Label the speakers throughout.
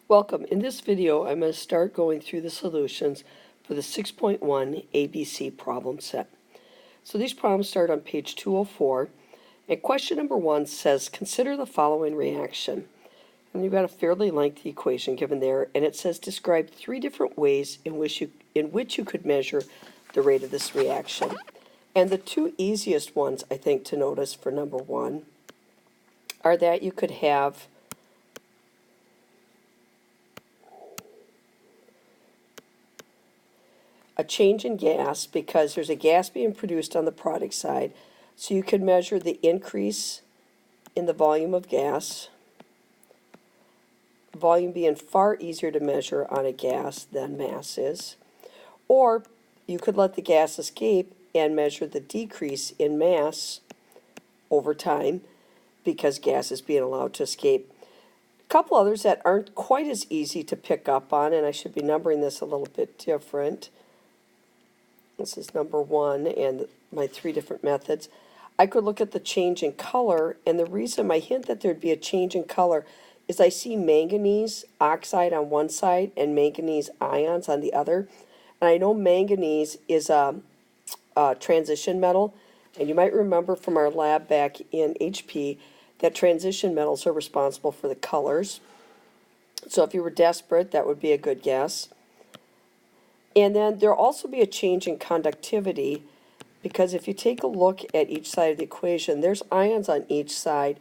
Speaker 1: Welcome. In this video, I'm going to start going through the solutions for the 6.1 ABC problem set. So these problems start on page 204, and question number 1 says, consider the following reaction. And you've got a fairly lengthy equation given there, and it says describe 3 different ways in which you could measure the rate of this reaction. And the 2 easiest ones, I think, to notice for number 1 are that you could have a change in gas because there's a gas being produced on the product side. So you could measure the increase in the volume of gas, volume being far easier to measure on a gas than mass is. Or you could let the gas escape and measure the decrease in mass over time because gas is being allowed to escape. A couple others that aren't quite as easy to pick up on, and I should be numbering this a little bit different. This is number 1 and my 3 different methods. I could look at the change in color, and the reason my hint that there'd be a change in color is I see manganese oxide on one side and manganese ions on the other. And I know manganese is a transition metal, and you might remember from our lab back in HP that transition metals are responsible for the colors. So if you were desperate, that would be a good guess. And then there'll also be a change in conductivity, because if you take a look at each side of the equation, there's ions on each side,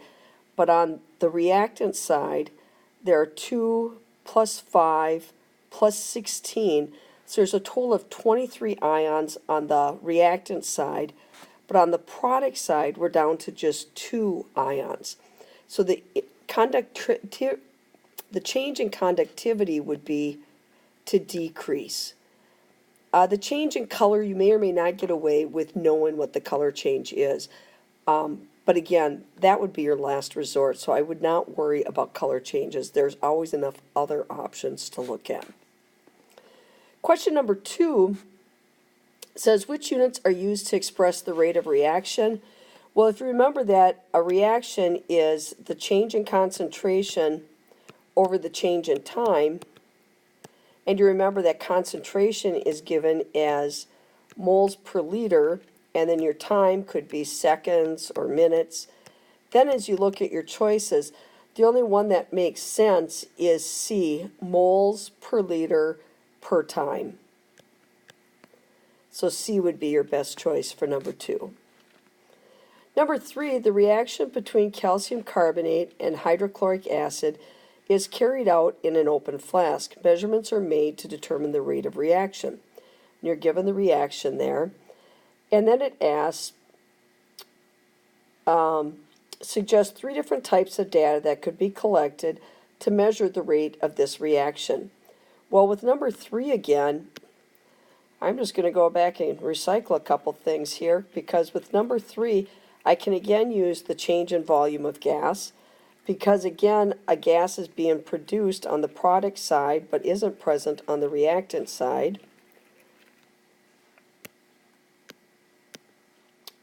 Speaker 1: but on the reactant side, there are 2 plus 5 plus 16. So there's a total of 23 ions on the reactant side, but on the product side, we're down to just 2 ions. So the change in conductivity would be to decrease. The change in color, you may or may not get away with knowing what the color change is. But again, that would be your last resort, so I would not worry about color changes. There's always enough other options to look at. Question number 2 says, which units are used to express the rate of reaction? Well, if you remember that a reaction is the change in concentration over the change in time, and you remember that concentration is given as moles per liter, and then your time could be seconds or minutes. Then as you look at your choices, the only one that makes sense is C, moles per liter per time. So C would be your best choice for number 2. Number 3, the reaction between calcium carbonate and hydrochloric acid is carried out in an open flask. Measurements are made to determine the rate of reaction. And you're given the reaction there. And then it asks, suggest 3 different types of data that could be collected to measure the rate of this reaction. Well, with number 3 again, I'm just going to go back and recycle a couple things here, because with number 3, I can again use the change in volume of gas, because again, a gas is being produced on the product side but isn't present on the reactant side.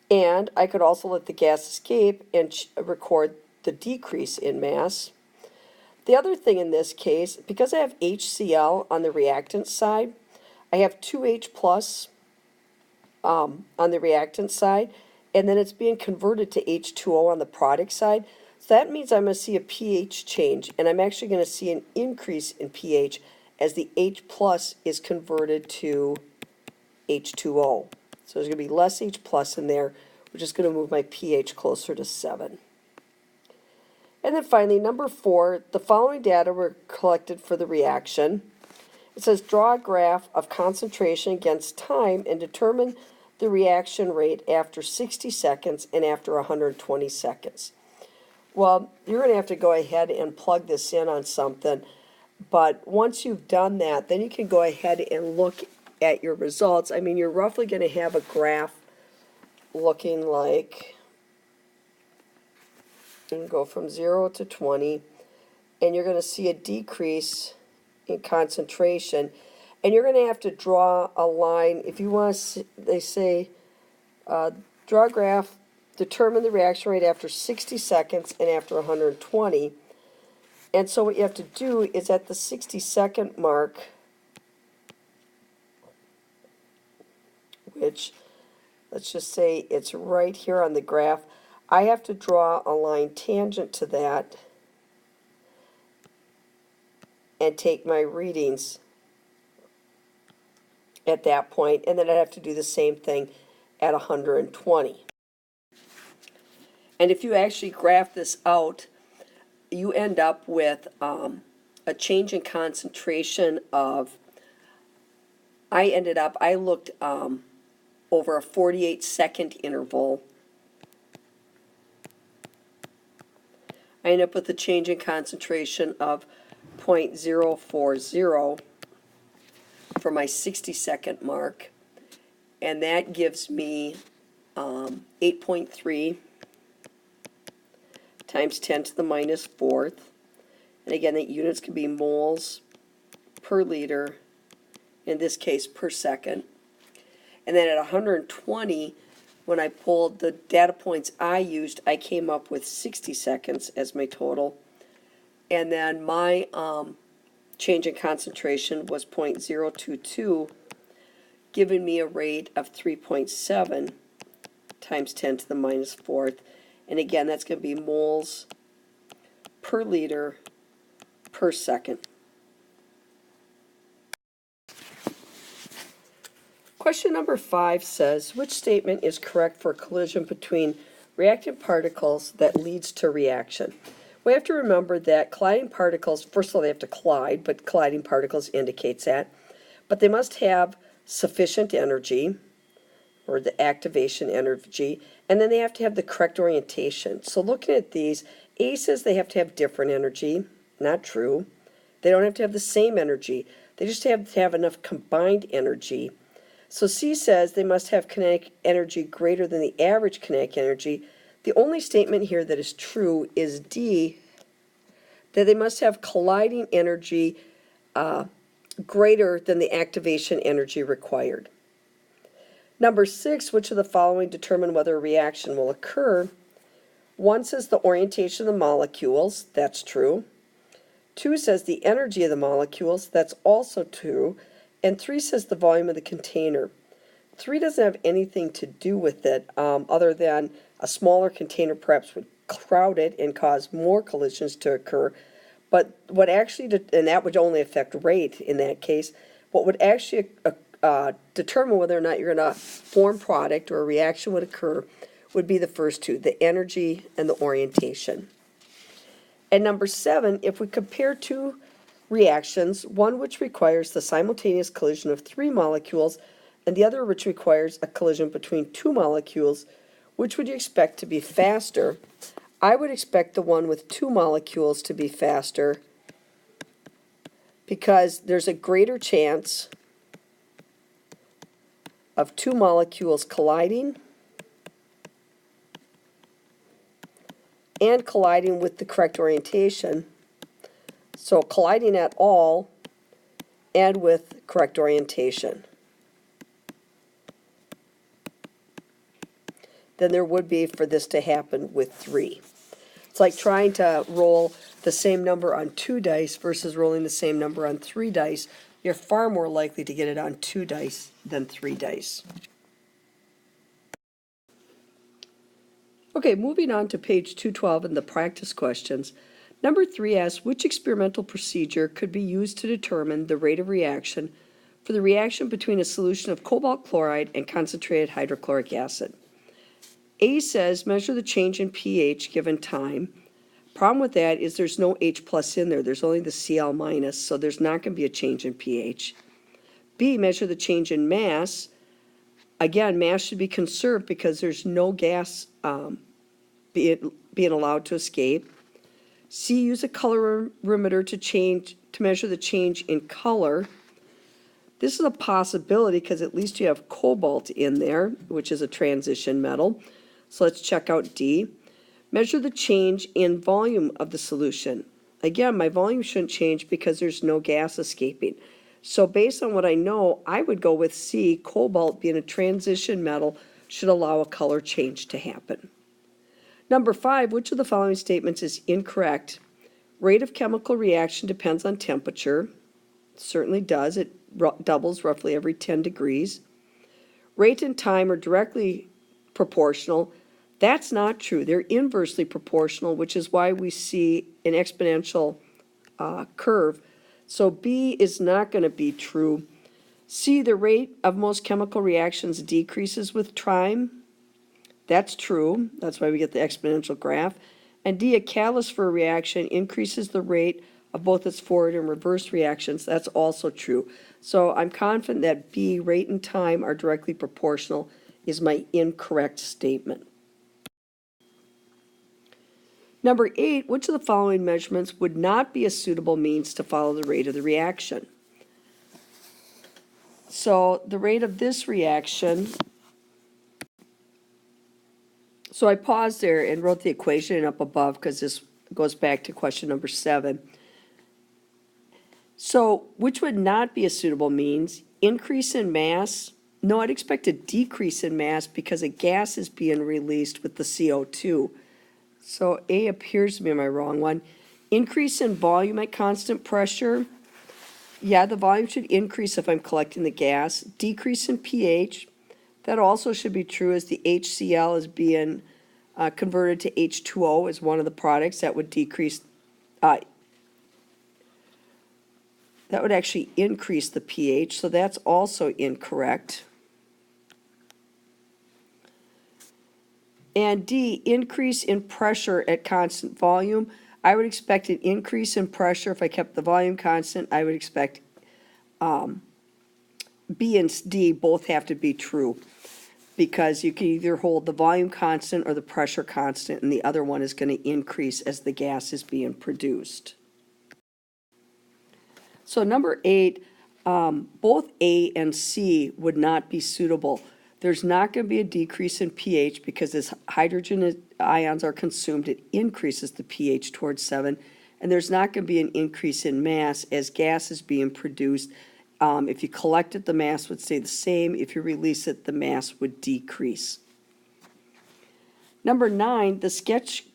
Speaker 1: And I could also let the gas escape and record the decrease in mass. The other thing in this case, because I have HCl on the reactant side, I have 2H plus on the reactant side, and then it's being converted to H2O on the product side. So that means I'm going to see a pH change, and I'm actually going to see an increase in pH as the H plus is converted to H2O. So there's going to be less H plus in there, which is going to move my pH closer to 7. And then finally, number 4, the following data were collected for the reaction. It says draw a graph of concentration against time and determine the reaction rate after 60 seconds and after 120 seconds. Well, you're going to have to go ahead and plug this in on something, but once you've done that, then you can go ahead and look at your results. I mean, you're roughly going to have a graph looking like, you can go from 0 to 20, and you're going to see a decrease in concentration, and you're going to have to draw a line. If you want to, they say, draw a graph, determine the reaction rate after 60 seconds and after 120. And so what you have to do is at the 60-second mark, which let's just say it's right here on the graph, I have to draw a line tangent to that and take my readings at that point, and then I'd have to do the same thing at 120. And if you actually graph this out, you end up with a change in concentration of, I looked over a 48-second interval. I end up with a change in concentration of 0.040 for my 60-second mark, and that gives me 8.3 times 10 to the minus fourth. And again, the units can be moles per liter, in this case per second. And then at 120, when I pulled the data points I used, I came up with 60 seconds as my total. And then my change in concentration was 0.022, giving me a rate of 3.7 times 10 to the minus fourth. And again, that's going to be moles per liter per second. Question number 5 says, which statement is correct for a collision between reactant particles that leads to reaction? We have to remember that colliding particles, first of all, they have to collide, but colliding particles indicates that. But they must have sufficient energy, or the activation energy, and then they have to have the correct orientation. So looking at these, A says they have to have different energy. Not true. They don't have to have the same energy. They just have to have enough combined energy. So C says they must have kinetic energy greater than the average kinetic energy. The only statement here that is true is D, that they must have colliding energy greater than the activation energy required. Number 6, which of the following determine whether a reaction will occur? 1 says the orientation of the molecules, that's true. 2 says the energy of the molecules, that's also true. And 3 says the volume of the container. 3 doesn't have anything to do with it other than a smaller container perhaps would crowd it and cause more collisions to occur. But what actually, and that would only affect rate in that case, what would actually determine whether or not you're going to form product or a reaction would occur would be the first two, the energy and the orientation. And number 7, if we compare two reactions, one which requires the simultaneous collision of 3 molecules and the other which requires a collision between 2 molecules, which would you expect to be faster? I would expect the one with 2 molecules to be faster because there's a greater chance of 2 molecules colliding and colliding with the correct orientation. So colliding at all and with correct orientation. Than there would be for this to happen with 3. It's like trying to roll the same number on 2 dice versus rolling the same number on 3 dice. You're far more likely to get it on 2 dice than 3 dice. Okay, moving on to page 212 in the practice questions. Number 3 asks, which experimental procedure could be used to determine the rate of reaction for the reaction between a solution of cobalt chloride and concentrated hydrochloric acid? A says measure the change in pH given time. Problem with that is there's no H plus in there. There's only the Cl minus, so there's not going to be a change in pH. B, measure the change in mass. Again, mass should be conserved because there's no gas being allowed to escape. C, use a colorimeter to measure the change in color. This is a possibility because at least you have cobalt in there, which is a transition metal. So let's check out D. Measure the change in volume of the solution. Again, my volume shouldn't change because there's no gas escaping. So based on what I know, I would go with C. Cobalt, being a transition metal, should allow a color change to happen. Number 5, which of the following statements is incorrect Rate of chemical reaction depends on temperature. It certainly does. It doubles roughly every 10 degrees. Rate and time are directly proportional. That's not true. They're inversely proportional, which is why we see an exponential curve. So B is not going to be true. C, the rate of most chemical reactions decreases with time. That's true. That's why we get the exponential graph. And D, a catalyst for a reaction increases the rate of both its forward and reverse reactions. That's also true. So I'm confident that B, rate and time are directly proportional, is my incorrect statement. Number 8, which of the following measurements would not be a suitable means to follow the rate of the reaction? So the rate of this reaction, so I paused there and wrote the equation up above because this goes back to question number 7. So which would not be a suitable means? Increase in mass? No, I'd expect a decrease in mass because a gas is being released with the CO2. So A appears to be my wrong one. Increase in volume at constant pressure? Yeah, the volume should increase if I'm collecting the gas. Decrease in pH? That also should be true as the HCl is being converted to H2O as one of the products. That would decrease, that would actually increase the pH, so that's also incorrect. And D, increase in pressure at constant volume. I would expect an increase in pressure if I kept the volume constant. I would expect B and D both have to be true because you can either hold the volume constant or the pressure constant, and the other one is going to increase as the gas is being produced. So number 8, both A and C would not be suitable. There's not going to be a decrease in pH because as hydrogen ions are consumed, it increases the pH towards 7. And there's not going to be an increase in mass as gas is being produced. If you collect it, the mass would stay the same. If you release it, the mass would decrease. Number 9, the sketch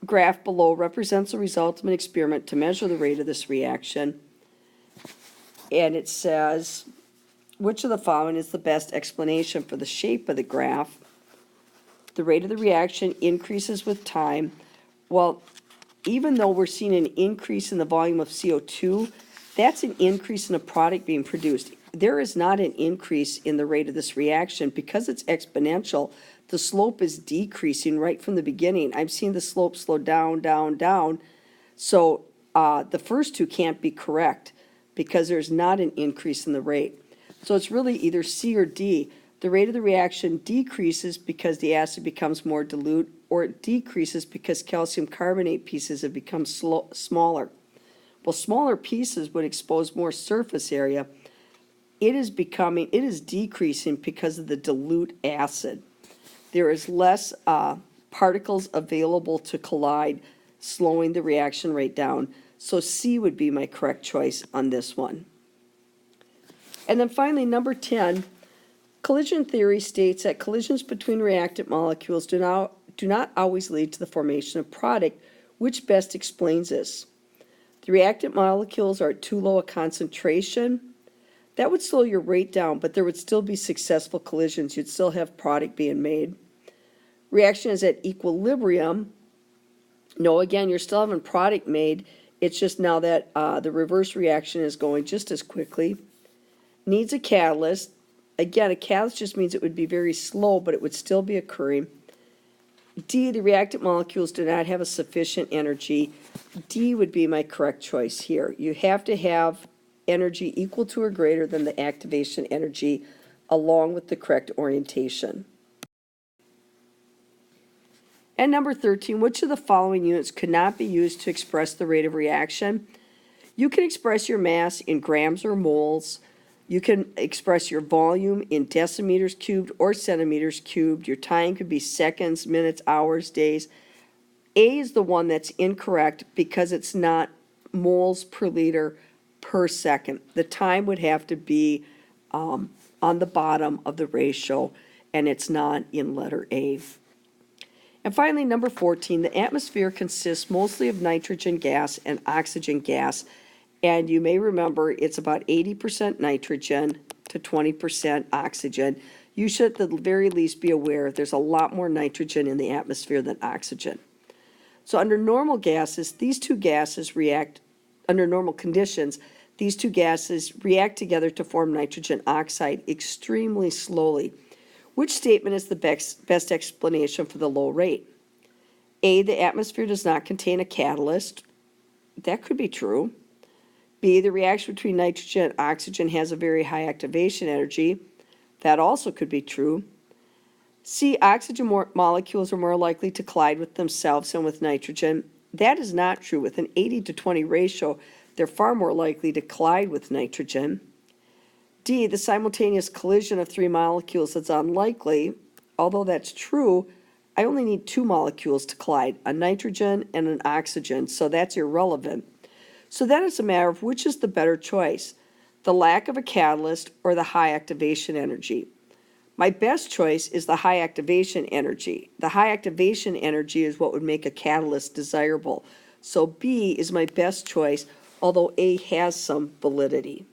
Speaker 1: graph below represents the result of an experiment to measure the rate of this reaction. And it says, which of the following is the best explanation for the shape of the graph? The rate of the reaction increases with time. Well, even though we're seeing an increase in the volume of CO2, that's an increase in a product being produced. There is not an increase in the rate of this reaction because it's exponential. The slope is decreasing right from the beginning. I'm seeing the slope slow down, down, down. So the first two can't be correct because there's not an increase in the rate. So it's really either C or D. The rate of the reaction decreases because the acid becomes more dilute, or it decreases because calcium carbonate pieces have become smaller. Well, smaller pieces would expose more surface area. It is decreasing because of the dilute acid. There is less particles available to collide, slowing the reaction rate down. So C would be my correct choice on this one. And then finally, number 10, collision theory states that collisions between reactant molecules do not always lead to the formation of product, which best explains this. The reactant molecules are at too low a concentration. That would slow your rate down, but there would still be successful collisions. You'd still have product being made. Reaction is at equilibrium. No, again, you're still having product made. It's just now that the reverse reaction is going just as quickly. Needs a catalyst. Again, a catalyst just means it would be very slow, but it would still be occurring. D, the reactant molecules do not have a sufficient energy. D would be my correct choice here. You have to have energy equal to or greater than the activation energy along with the correct orientation. And number 13, which of the following units could not be used to express the rate of reaction? You can express your mass in grams or moles. You can express your volume in decimeters cubed or centimeters cubed. Your time could be seconds, minutes, hours, days. A is the one that's incorrect because it's not moles per liter per second. The time would have to be on the bottom of the ratio, and it's not in letter A. And finally, number 14, the atmosphere consists mostly of nitrogen gas and oxygen gas. And you may remember it's about 80% nitrogen to 20% oxygen. You should at the very least be aware there's a lot more nitrogen in the atmosphere than oxygen. So under normal gases, these two gases react, under normal conditions, these two gases react together to form nitrogen oxide extremely slowly. Which statement is the best explanation for the low rate? A, the atmosphere does not contain a catalyst. That could be true. B, the reaction between nitrogen and oxygen has a very high activation energy. That also could be true. C, oxygen molecules are more likely to collide with themselves than with nitrogen. That is not true. With an 80 to 20 ratio, they're far more likely to collide with nitrogen. D, the simultaneous collision of three molecules is unlikely. Although that's true, I only need two molecules to collide, a nitrogen and an oxygen, so that's irrelevant. So then it's a matter of which is the better choice, the lack of a catalyst or the high activation energy. My best choice is the high activation energy. The high activation energy is what would make a catalyst desirable. So B is my best choice, although A has some validity.